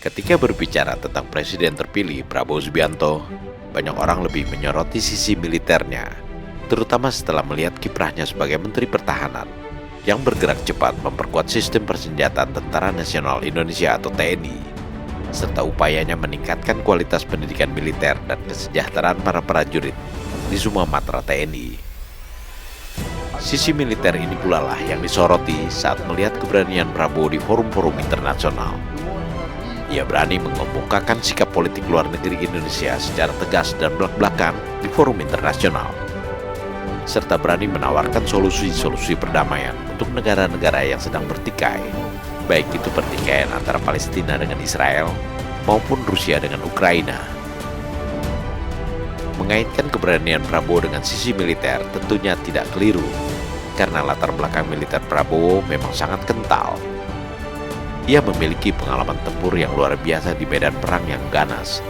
Ketika berbicara tentang Presiden terpilih Prabowo Subianto, banyak orang lebih menyoroti sisi militernya, terutama setelah melihat kiprahnya sebagai Menteri Pertahanan yang bergerak cepat memperkuat sistem persenjataan Tentara Nasional Indonesia atau TNI, serta upayanya meningkatkan kualitas pendidikan militer dan kesejahteraan para prajurit di semua matra TNI. Sisi militer ini pula lah yang disoroti saat melihat keberanian Prabowo di forum-forum internasional. Ia berani mengemukakan sikap politik luar negeri Indonesia secara tegas dan belak-belakan di forum internasional, serta berani menawarkan solusi-solusi perdamaian untuk negara-negara yang sedang bertikai, baik itu pertikaian antara Palestina dengan Israel maupun Rusia dengan Ukraina. Mengaitkan keberanian Prabowo dengan sisi militer tentunya tidak keliru, karena latar belakang militer Prabowo memang sangat kental. Ia memiliki pengalaman tempur yang luar biasa di medan perang yang ganas.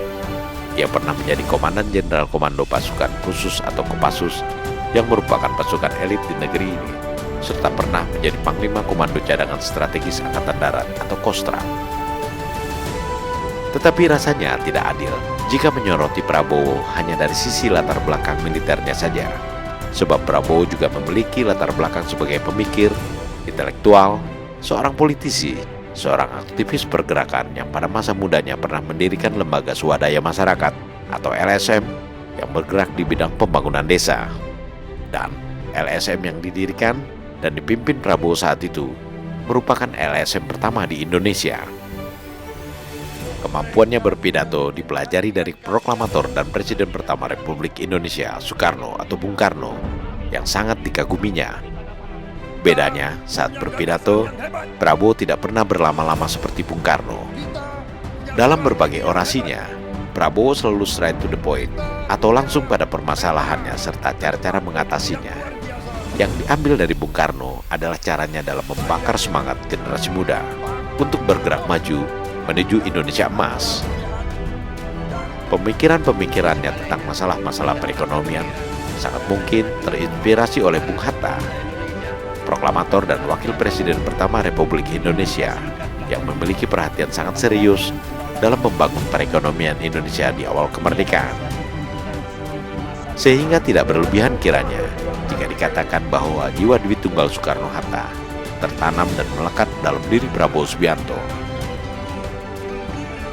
Ia pernah menjadi Komandan Jenderal Komando Pasukan Khusus atau Kopassus yang merupakan pasukan elit di negeri ini, serta pernah menjadi Panglima Komando Cadangan Strategis Angkatan Darat atau Kostrat. Tetapi rasanya tidak adil jika menyoroti Prabowo hanya dari sisi latar belakang militernya saja, sebab Prabowo juga memiliki latar belakang sebagai pemikir, intelektual, seorang politisi, seorang aktivis pergerakan yang pada masa mudanya pernah mendirikan lembaga swadaya masyarakat atau LSM yang bergerak di bidang pembangunan desa. Dan LSM yang didirikan dan dipimpin Prabowo saat itu merupakan LSM pertama di Indonesia. Kemampuannya berpidato dipelajari dari proklamator dan Presiden pertama Republik Indonesia, Soekarno atau Bung Karno, yang sangat dikaguminya. Bedanya, saat berpidato, Prabowo tidak pernah berlama-lama seperti Bung Karno. Dalam berbagai orasinya, Prabowo selalu straight to the point atau langsung pada permasalahannya serta cara-cara mengatasinya. Yang diambil dari Bung Karno adalah caranya dalam membakar semangat generasi muda untuk bergerak maju menuju Indonesia emas. Pemikiran-pemikirannya tentang masalah-masalah perekonomian sangat mungkin terinspirasi oleh Bung Hatta, proklamator dan wakil presiden pertama Republik Indonesia yang memiliki perhatian sangat serius dalam membangun perekonomian Indonesia di awal kemerdekaan. Sehingga tidak berlebihan kiranya jika dikatakan bahwa jiwa Dwi Tunggal Soekarno-Hatta tertanam dan melekat dalam diri Prabowo Subianto.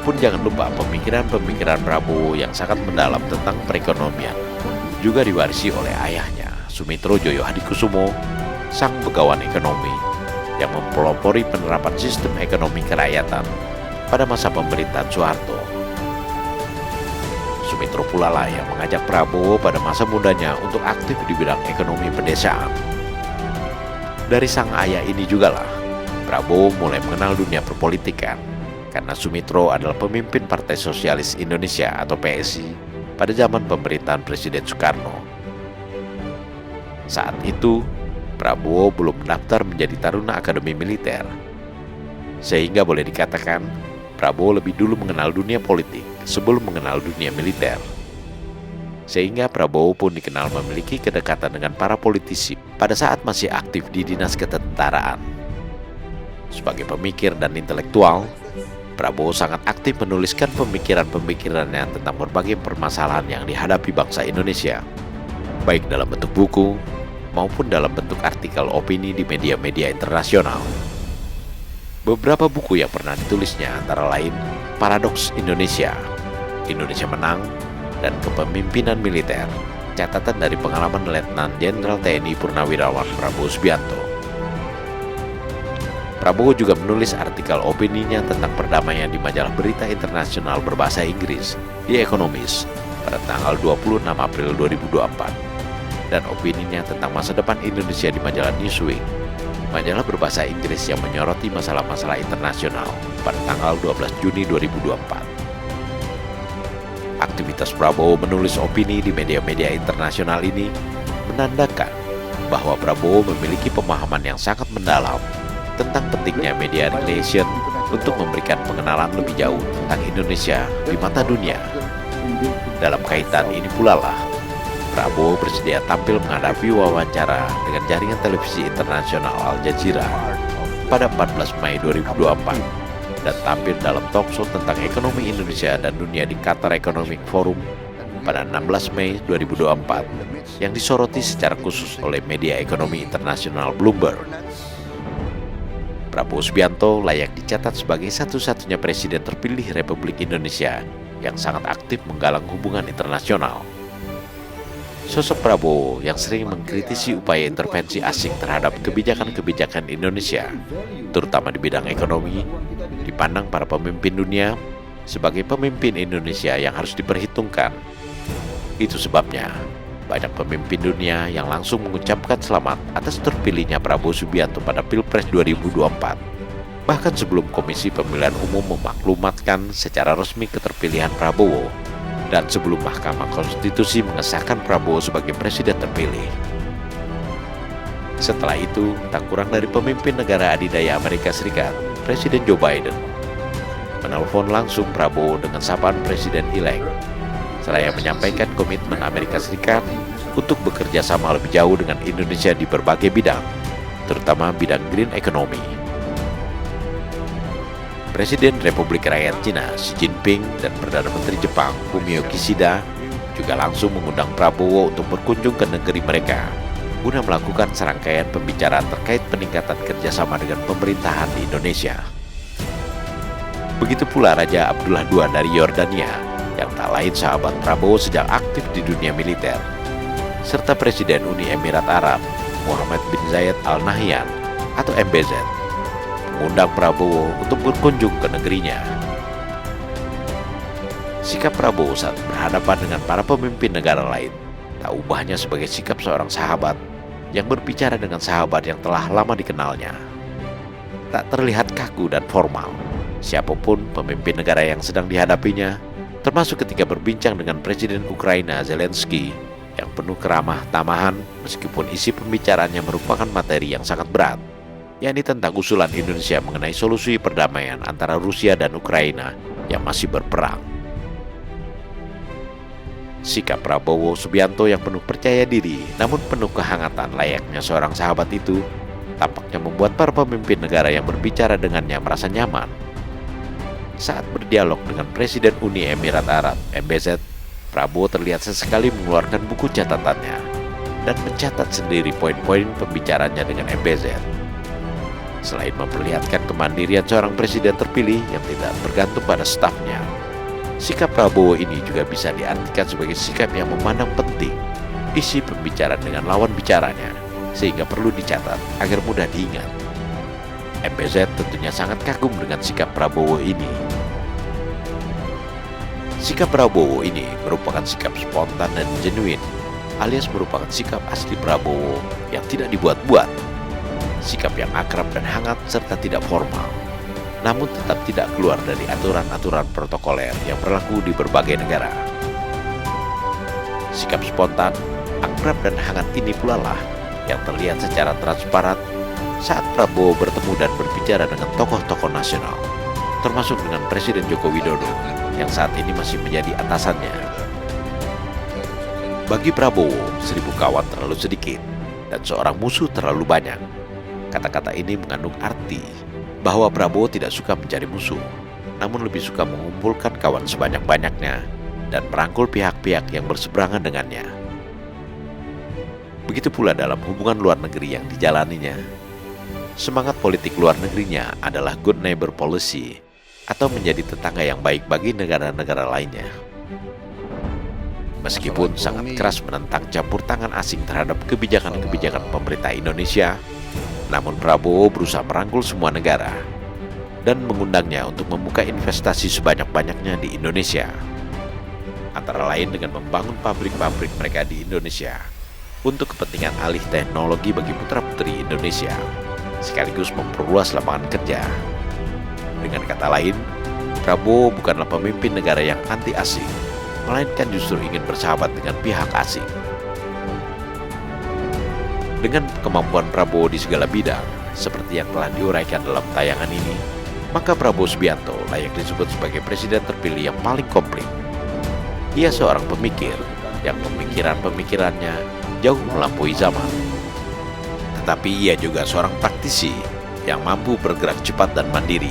Pun jangan lupa pemikiran-pemikiran Prabowo yang sangat mendalam tentang perekonomian juga diwarisi oleh ayahnya, Sumitro Joyo Hadikusumo, sang begawan ekonomi yang mempelopori penerapan sistem ekonomi kerakyatan pada masa pemerintahan Soeharto. Sumitro pula lah yang mengajak Prabowo pada masa mudanya untuk aktif di bidang ekonomi pedesaan. Dari sang ayah ini jugalah Prabowo mulai mengenal dunia perpolitikan, karena Sumitro adalah pemimpin Partai Sosialis Indonesia atau PSI pada zaman pemerintahan Presiden Soekarno. Saat itu, Prabowo belum mendaftar menjadi Taruna Akademi Militer, sehingga boleh dikatakan Prabowo lebih dulu mengenal dunia politik sebelum mengenal dunia militer. Sehingga Prabowo pun dikenal memiliki kedekatan dengan para politisi pada saat masih aktif di dinas ketentaraan. Sebagai pemikir dan intelektual, Prabowo sangat aktif menuliskan pemikiran-pemikirannya tentang berbagai permasalahan yang dihadapi bangsa Indonesia, baik dalam bentuk buku maupun dalam bentuk artikel opini di media-media internasional. Beberapa buku yang pernah ditulisnya antara lain Paradoks Indonesia, Indonesia Menang, dan Kepemimpinan Militer, catatan dari pengalaman Letnan Jenderal TNI Purnawirawan Prabowo Subianto. Prabowo juga menulis artikel opininya tentang perdamaian di majalah berita internasional berbahasa Inggris, The Economist, pada tanggal 26 April 2024. Dan opininya tentang masa depan Indonesia di majalah Newsweek, majalah berbahasa Inggris yang menyoroti masalah-masalah internasional, pada tanggal 12 Juni 2024. Aktivitas Prabowo menulis opini di media-media internasional ini menandakan bahwa Prabowo memiliki pemahaman yang sangat mendalam tentang pentingnya media relation untuk memberikan pengenalan lebih jauh tentang Indonesia di mata dunia. Dalam kaitan ini pula lah Prabowo bersedia tampil menghadapi wawancara dengan jaringan televisi internasional Al Jazeera pada 14 Mei 2024 dan tampil dalam talkshow tentang ekonomi Indonesia dan dunia di Qatar Economic Forum pada 16 Mei 2024 yang disoroti secara khusus oleh media ekonomi internasional Bloomberg. Prabowo Subianto layak dicatat sebagai satu-satunya presiden terpilih Republik Indonesia yang sangat aktif menggalang hubungan internasional. Sosok Prabowo yang sering mengkritisi upaya intervensi asing terhadap kebijakan-kebijakan Indonesia, terutama di bidang ekonomi, dipandang para pemimpin dunia sebagai pemimpin Indonesia yang harus diperhitungkan. Itu sebabnya banyak pemimpin dunia yang langsung mengucapkan selamat atas terpilihnya Prabowo Subianto pada Pilpres 2024. Bahkan sebelum Komisi Pemilihan Umum memaklumatkan secara resmi keterpilihan Prabowo, dan sebelum Mahkamah Konstitusi mengesahkan Prabowo sebagai presiden terpilih. Setelah itu, tak kurang dari pemimpin negara adidaya Amerika Serikat, Presiden Joe Biden, menelpon langsung Prabowo dengan sapaan Presiden-elek, seraya menyampaikan komitmen Amerika Serikat untuk bekerja sama lebih jauh dengan Indonesia di berbagai bidang, terutama bidang green economy. Presiden Republik Rakyat Cina Xi Jinping dan Perdana Menteri Jepang Fumio Kishida juga langsung mengundang Prabowo untuk berkunjung ke negeri mereka guna melakukan serangkaian pembicaraan terkait peningkatan kerjasama dengan pemerintahan di Indonesia. Begitu pula Raja Abdullah II dari Yordania yang tak lain sahabat Prabowo sejak aktif di dunia militer, serta Presiden Uni Emirat Arab Mohammed bin Zayed Al Nahyan atau MBZ mengundang Prabowo untuk berkunjung ke negerinya. Sikap Prabowo saat berhadapan dengan para pemimpin negara lain tak ubahnya sebagai sikap seorang sahabat yang berbicara dengan sahabat yang telah lama dikenalnya. Tak terlihat kaku dan formal, siapapun pemimpin negara yang sedang dihadapinya, termasuk ketika berbincang dengan Presiden Ukraina Zelensky yang penuh keramah tamahan meskipun isi pembicaraannya merupakan materi yang sangat berat, yakni tentang usulan Indonesia mengenai solusi perdamaian antara Rusia dan Ukraina yang masih berperang. Sikap Prabowo Subianto yang penuh percaya diri namun penuh kehangatan layaknya seorang sahabat itu tampaknya membuat para pemimpin negara yang berbicara dengannya merasa nyaman. Saat berdialog dengan Presiden Uni Emirat Arab MBZ, Prabowo terlihat sesekali mengeluarkan buku catatannya dan mencatat sendiri poin-poin pembicaranya dengan MBZ. Selain memperlihatkan kemandirian seorang presiden terpilih yang tidak bergantung pada stafnya, sikap Prabowo ini juga bisa diartikan sebagai sikap yang memandang penting isi pembicaraan dengan lawan bicaranya, sehingga perlu dicatat agar mudah diingat. MBZ tentunya sangat kagum dengan sikap Prabowo ini. Sikap Prabowo ini merupakan sikap spontan dan genuine, alias merupakan sikap asli Prabowo yang tidak dibuat-buat. Sikap yang akrab dan hangat serta tidak formal, namun tetap tidak keluar dari aturan-aturan protokoler yang berlaku di berbagai negara. Sikap spontan, akrab dan hangat ini pula lah yang terlihat secara transparan saat Prabowo bertemu dan berbicara dengan tokoh-tokoh nasional, termasuk dengan Presiden Joko Widodo yang saat ini masih menjadi atasannya. Bagi Prabowo, 1000 kawan terlalu sedikit dan seorang musuh terlalu banyak. Kata-kata ini mengandung arti bahwa Prabowo tidak suka mencari musuh, namun lebih suka mengumpulkan kawan sebanyak-banyaknya dan merangkul pihak-pihak yang berseberangan dengannya. Begitu pula dalam hubungan luar negeri yang dijalaninya. Semangat politik luar negerinya adalah good neighbor policy atau menjadi tetangga yang baik bagi negara-negara lainnya. Meskipun sangat keras menentang campur tangan asing terhadap kebijakan-kebijakan pemerintah Indonesia, namun Prabowo berusaha merangkul semua negara dan mengundangnya untuk membuka investasi sebanyak-banyaknya di Indonesia. Antara lain dengan membangun pabrik-pabrik mereka di Indonesia untuk kepentingan alih teknologi bagi putra-putri Indonesia, sekaligus memperluas lapangan kerja. Dengan kata lain, Prabowo bukanlah pemimpin negara yang anti asing, melainkan justru ingin bersahabat dengan pihak asing. Dengan kemampuan Prabowo di segala bidang, seperti yang telah diuraikan dalam tayangan ini, maka Prabowo Subianto layak disebut sebagai presiden terpilih yang paling komplit. Ia seorang pemikir, yang pemikiran-pemikirannya jauh melampaui zaman. Tetapi ia juga seorang praktisi, yang mampu bergerak cepat dan mandiri,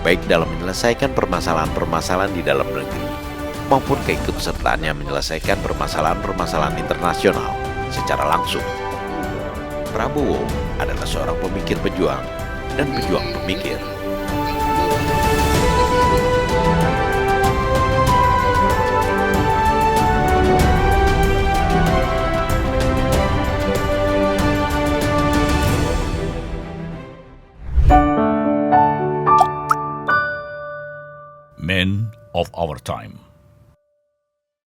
baik dalam menyelesaikan permasalahan-permasalahan di dalam negeri, maupun keikutsertaannya menyelesaikan permasalahan-permasalahan internasional secara langsung. Prabowo adalah seorang pemikir pejuang dan pejuang pemikir. Men of our time.